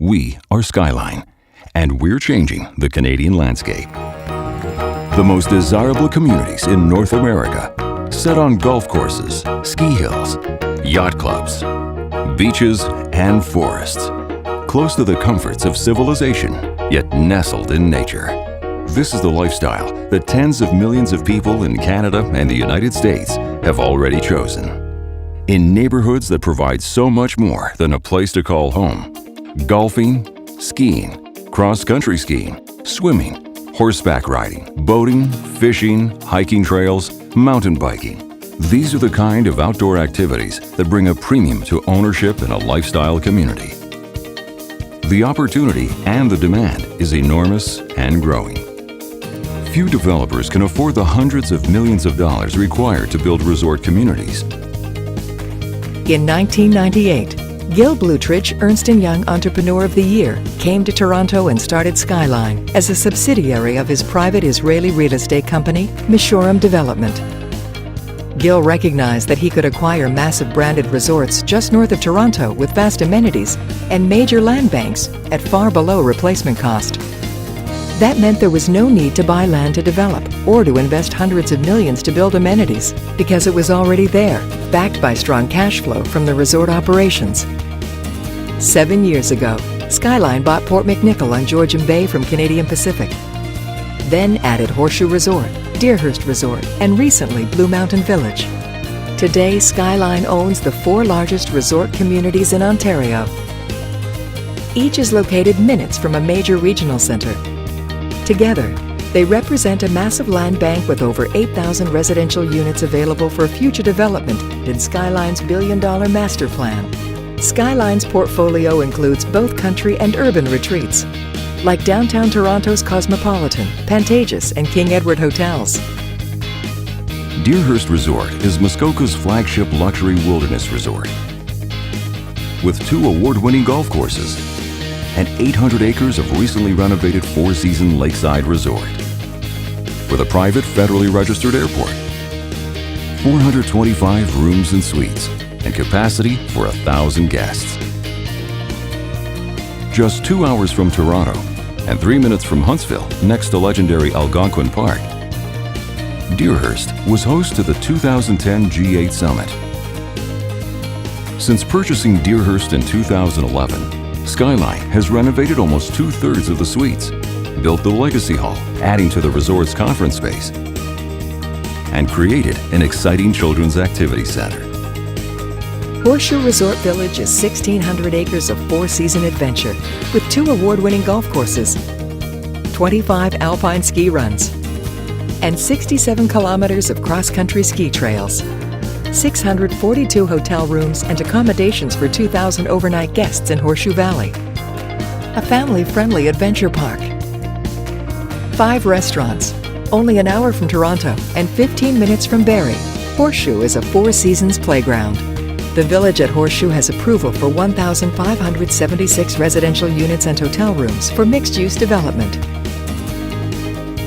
We are Skyline, and we're changing the Canadian landscape. The most desirable communities in North America, set on golf courses, ski hills, yacht clubs, beaches, and forests, close to the comforts of civilization, yet nestled in nature. This is the lifestyle that tens of millions of people in Canada and the United States have already chosen. In neighborhoods that provide so much more than a place to call home: golfing, skiing, cross-country skiing, swimming, horseback riding, boating, fishing, hiking trails, mountain biking. These are the kind of outdoor activities that bring a premium to ownership in a lifestyle community. The opportunity and the demand is enormous and growing. Few developers can afford the hundreds of millions of dollars required to build resort communities. In 1998, Gil Blutrich, Ernst & Young Entrepreneur of the Year, came to Toronto and started Skyline as a subsidiary of his private Israeli real estate company, Mishoram Development. Gil recognized that he could acquire massive branded resorts just north of Toronto with vast amenities and major land banks at far below replacement cost. That meant there was no need to buy land to develop or to invest hundreds of millions to build amenities because it was already there, backed by strong cash flow from the resort operations. 7 years ago, Skyline bought Port McNicoll on Georgian Bay from Canadian Pacific, then added Horseshoe Resort, Deerhurst Resort, and recently Blue Mountain Village. Today, Skyline owns the 4 largest resort communities in Ontario. Each is located minutes from a major regional center. Together, they represent a massive land bank with over 8,000 residential units available for future development in Skyline's billion-dollar master plan. Skyline's portfolio includes both country and urban retreats, like downtown Toronto's Cosmopolitan, Pantages, and King Edward hotels. Deerhurst Resort is Muskoka's flagship luxury wilderness resort, with 2 award-winning golf courses and 800 acres of recently renovated 4-season lakeside resort, with a private federally registered airport, 425 rooms and suites, and capacity for 1,000 guests. Just 2 hours from Toronto and 3 minutes from Huntsville, next to legendary Algonquin Park, Deerhurst was host to the 2010 G8 Summit. Since purchasing Deerhurst in 2011, Skyline has renovated almost 2/3 of the suites, built the Legacy Hall, adding to the resort's conference space, and created an exciting children's activity center. Horseshoe Resort Village is 1,600 acres of 4-season adventure with 2 award-winning golf courses, 25 alpine ski runs, and 67 kilometers of cross-country ski trails, 642 hotel rooms and accommodations for 2,000 overnight guests in Horseshoe Valley, a family-friendly adventure park, 5 restaurants, only an hour from Toronto and 15 minutes from Barrie. Horseshoe is a 4-seasons playground. The village at Horseshoe has approval for 1,576 residential units and hotel rooms for mixed-use development.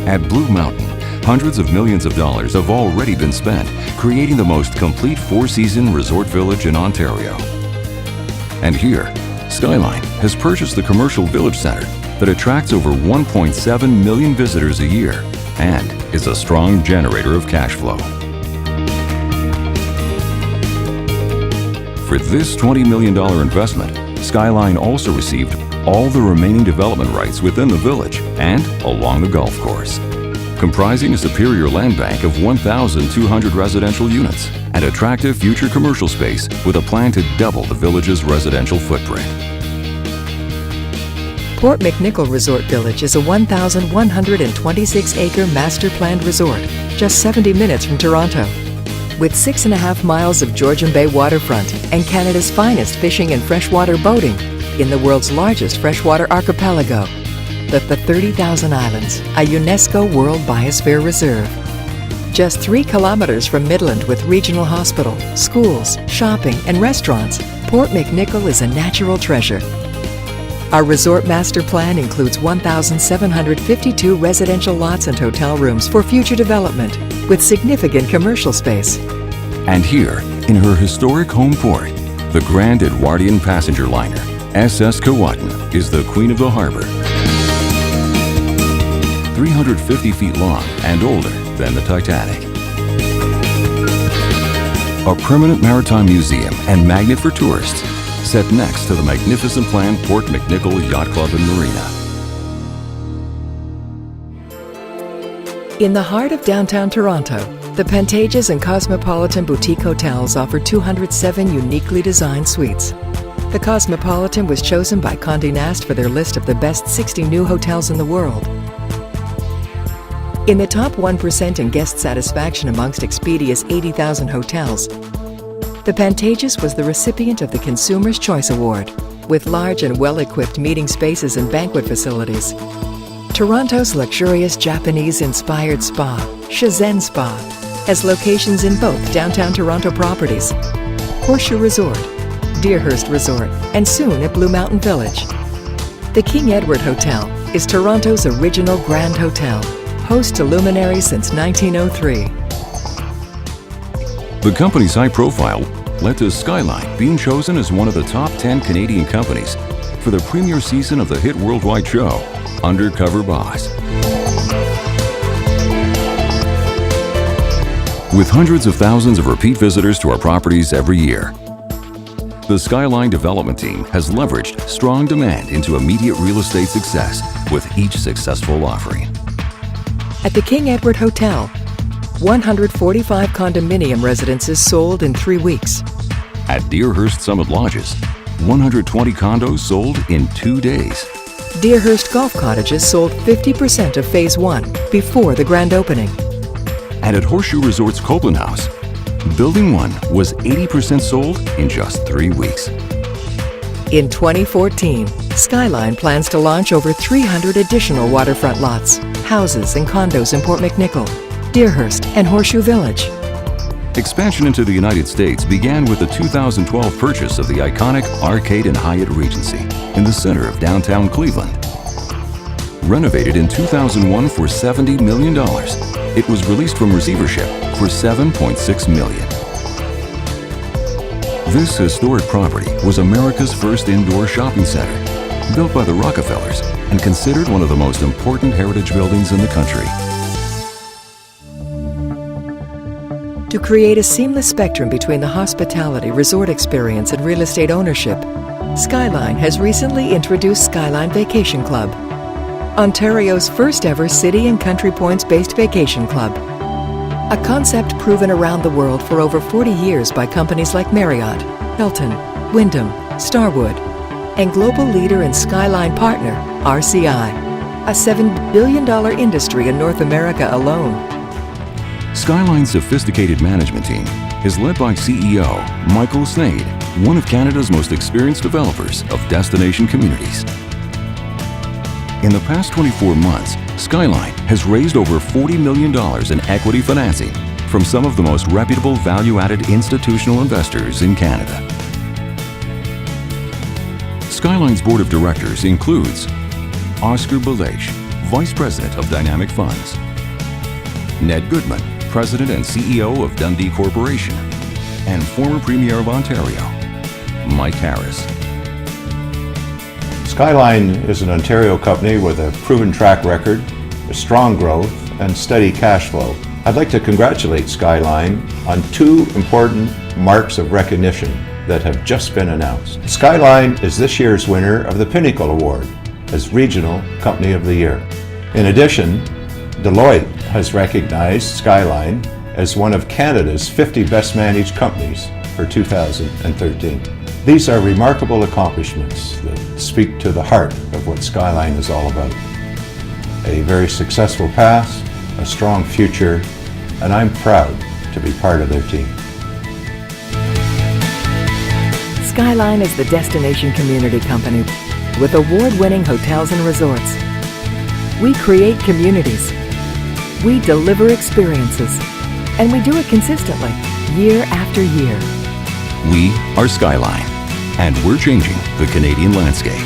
At Blue Mountain, hundreds of millions of dollars have already been spent creating the most complete 4-season resort village in Ontario. And here, Skyline has purchased the commercial village center that attracts over 1.7 million visitors a year and is a strong generator of cash flow. For this $20 million investment, Skyline also received all the remaining development rights within the village and along the golf course, comprising a superior land bank of 1,200 residential units and attractive future commercial space with a plan to double the village's residential footprint. Port McNicoll Resort Village is a 1,126-acre master-planned resort, just 70 minutes from Toronto. With 6.5 miles of Georgian Bay waterfront and Canada's finest fishing and freshwater boating in the world's largest freshwater archipelago, the 30,000 Islands, a UNESCO World Biosphere Reserve. Just 3 kilometers from Midland with regional hospital, schools, shopping, and restaurants, Port McNicoll is a natural treasure. Our resort master plan includes 1,752 residential lots and hotel rooms for future development, with significant commercial space. And here, in her historic home port, the Grand Edwardian passenger liner SS Keewatin is the queen of the harbor. 350 feet long and older than the Titanic. A permanent maritime museum and magnet for tourists, set next to the magnificent planned Port McNicoll Yacht Club and Marina. In the heart of downtown Toronto, the Pantages and Cosmopolitan Boutique Hotels offer 207 uniquely designed suites. The Cosmopolitan was chosen by Condé Nast for their list of the best 60 new hotels in the world. In the top 1% in guest satisfaction amongst Expedia's 80,000 hotels, the Pantages was the recipient of the Consumer's Choice Award, with large and well-equipped meeting spaces and banquet facilities. Toronto's luxurious Japanese-inspired spa, Shizen Spa, has locations in both downtown Toronto properties, Horseshoe Resort, Deerhurst Resort, and soon at Blue Mountain Village. The King Edward Hotel is Toronto's original Grand Hotel, host to luminaries since 1903. The company's high profile led to Skyline being chosen as one of the top 10 Canadian companies for the premiere season of the hit worldwide show, Undercover Boss. With hundreds of thousands of repeat visitors to our properties every year, the Skyline development team has leveraged strong demand into immediate real estate success with each successful offering. At the King Edward Hotel, 145 condominium residences sold in 3 weeks. At Deerhurst Summit Lodges, 120 condos sold in 2 days. Deerhurst Golf Cottages sold 50% of Phase 1 before the grand opening. And at Horseshoe Resort's Copeland House, Building 1 was 80% sold in just 3 weeks. In 2014, Skyline plans to launch over 300 additional waterfront lots, houses and condos in Port McNicoll, Deerhurst, and Horseshoe Village. Expansion into the United States began with the 2012 purchase of the iconic Arcade and Hyatt Regency in the center of downtown Cleveland. Renovated in 2001 for $70 million, it was released from receivership for $7.6 million. This historic property was America's first indoor shopping center, built by the Rockefellers and considered one of the most important heritage buildings in the country. To create a seamless spectrum between the hospitality, resort experience, and real estate ownership, Skyline has recently introduced Skyline Vacation Club, Ontario's first ever city and country points-based vacation club. A concept proven around the world for over 40 years by companies like Marriott, Hilton, Wyndham, Starwood, and global leader and Skyline partner, RCI, a $7 billion industry in North America alone. Skyline's sophisticated management team is led by CEO Michael Snade, one of Canada's most experienced developers of destination communities. In the past 24 months, Skyline has raised over $40 million in equity financing from some of the most reputable value-added institutional investors in Canada. Skyline's board of directors includes Oscar Belage, Vice President of Dynamic Funds, Ned Goodman, President and CEO of Dundee Corporation, and former Premier of Ontario, Mike Harris. Skyline is an Ontario company with a proven track record, a strong growth, and steady cash flow. I'd like to congratulate Skyline on 2 important marks of recognition that have just been announced. Skyline is this year's winner of the Pinnacle Award as Regional Company of the Year. In addition, Deloitte has recognized Skyline as one of Canada's 50 best managed companies for 2013. These are remarkable accomplishments that speak to the heart of what Skyline is all about. A very successful past, a strong future, and I'm proud to be part of their team. Skyline is the destination community company with award-winning hotels and resorts. We create communities. We deliver experiences. And we do it consistently, year after year. We are Skyline, and we're changing the Canadian landscape.